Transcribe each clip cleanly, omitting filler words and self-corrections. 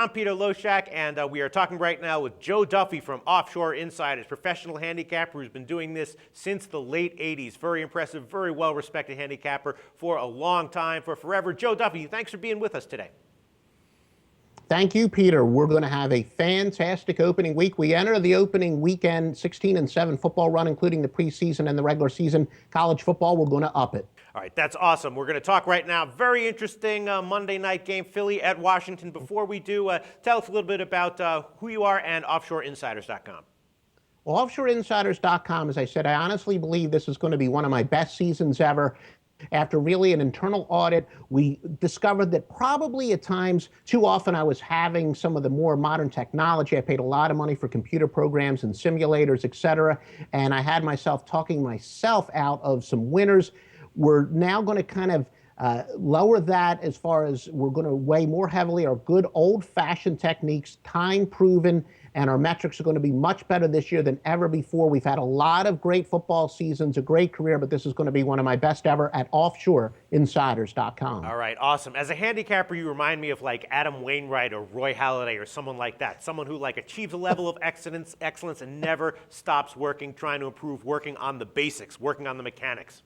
I'm Peter Loshak, and we are talking right now with Joe Duffy from Offshore Insiders, professional handicapper who's been doing this since the late 80s. Very impressive, very well-respected handicapper for a long time, for forever. Joe Duffy, thanks for being with us today. Thank you, Peter. We're going to have a fantastic opening week. We enter the opening weekend 16-7 football run, including the preseason and the regular season. College football, we're going to up it. All right, that's awesome. We're going to talk right now. Very interesting Monday night game, Philly at Washington. Before we do, tell us a little bit about who you are and offshoreinsiders.com. Well, offshoreinsiders.com, as I said, I honestly believe this is going to be one of my best seasons ever. After really an internal audit, we discovered that probably at times, too often, I was having some of the more modern technology. I paid a lot of money for computer programs and simulators, et cetera, and I had myself talking myself out of some winners. We're now going to kind of lower that as far as we're going to weigh more heavily our good old-fashioned techniques, time-proven, and our metrics are going to be much better this year than ever before. We've had a lot of great football seasons, a great career, but this is going to be one of my best ever at offshoreinsiders.com. All right, awesome. As a handicapper, you remind me of like Adam Wainwright or Roy Halladay or someone like that, someone who like achieves a level of excellence and never stops working, trying to improve, working on the basics, working on the mechanics.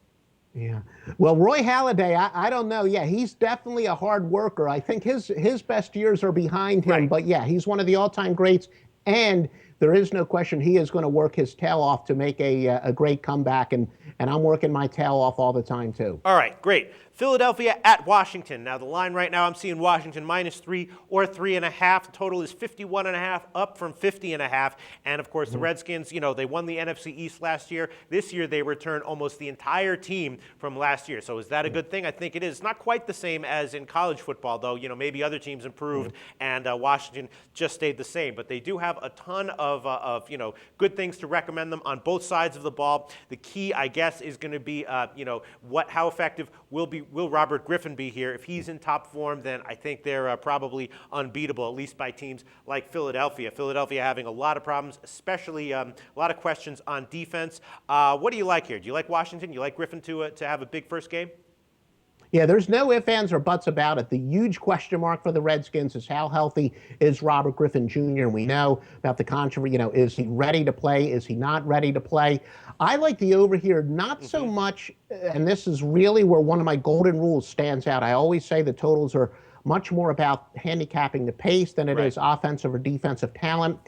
Yeah. Well, Roy Halladay, I don't know. Yeah, he's definitely a hard worker. I think his best years are behind him. Right. But yeah, he's one of the all-time greats. And there is no question he is going to work his tail off to make a great comeback. And I'm working my tail off all the time, too. All right, great. Philadelphia at Washington. Now, the line right now, I'm seeing Washington -3 or 3.5. The total is 51.5, up from 50.5. And, of course, the Redskins, you know, they won the NFC East last year. This year, they returned almost the entire team from last year. So is that a good thing? I think it is. It's not quite the same as in college football, though. You know, maybe other teams improved, and Washington just stayed the same. But they do have a ton of you know, good things to recommend them on both sides of the ball. The key, I guess, is going to be, you know, how effective will Robert Griffin be here? If he's in top form, then I think they're probably unbeatable, at least by teams like Philadelphia. Philadelphia having a lot of problems, especially a lot of questions on defense. What do you like here? Do you like Washington? You like Griffin to have a big first game? Yeah, there's no ifs, ands, or buts about it. The huge question mark for the Redskins is how healthy is Robert Griffin Jr.? And we know about the controversy, you know, is he ready to play? Is he not ready to play? I like the over here, not so much, and this is really where one of my golden rules stands out. I always say the totals are much more about handicapping the pace than it is offensive or defensive talent.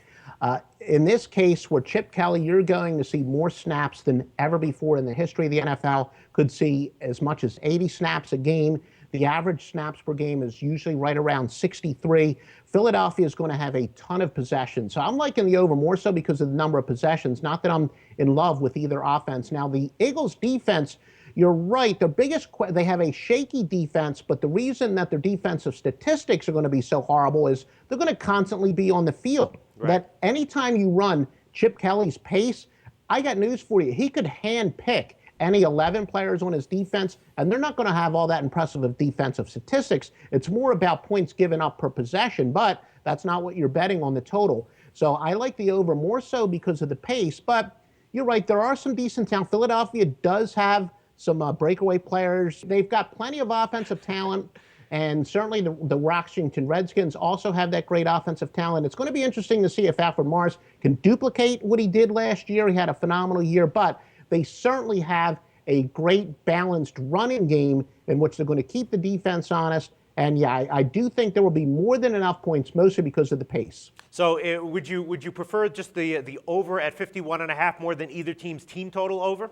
In this case, where Chip Kelly, you're going to see more snaps than ever before in the history of the NFL, could see as much as 80 snaps a game. The average snaps per game is usually right around 63. Philadelphia is going to have a ton of possessions. So I'm liking the over more so because of the number of possessions, not that I'm in love with either offense. Now, the Eagles' defense, you're right. The biggest they have a shaky defense, but the reason that their defensive statistics are going to be so horrible is they're going to constantly be on the field. Right. That anytime you run Chip Kelly's pace, I got news for you. He could hand-pick any 11 players on his defense, and they're not going to have all that impressive of defensive statistics. It's more about points given up per possession, but that's not what you're betting on the total. So I like the over more so because of the pace, but you're right. There are some decent talent. Philadelphia does have some breakaway players. They've got plenty of offensive talent, and certainly the Washington Redskins also have that great offensive talent. It's going to be interesting to see if Alfred Morris can duplicate what he did last year. He had a phenomenal year, but they certainly have a great balanced running game in which they're going to keep the defense honest. And yeah, I do think there will be more than enough points, mostly because of the pace. So would you prefer just the over at 51.5 more than either team's team total over?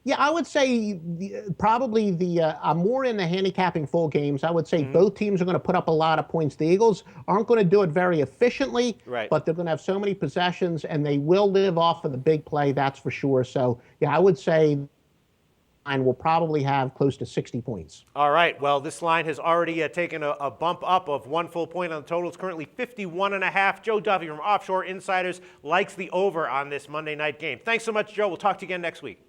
Yeah, I would say probably I'm more in the handicapping full games. I would say both teams are going to put up a lot of points. The Eagles aren't going to do it very efficiently, but they're going to have so many possessions, and they will live off of the big play, that's for sure. So, yeah, I would say line will probably have close to 60 points. All right. Well, this line has already taken a bump up of 1 full point on the total. It's currently 51.5. Joe Duffy from Offshore Insiders likes the over on this Monday night game. Thanks so much, Joe. We'll talk to you again next week.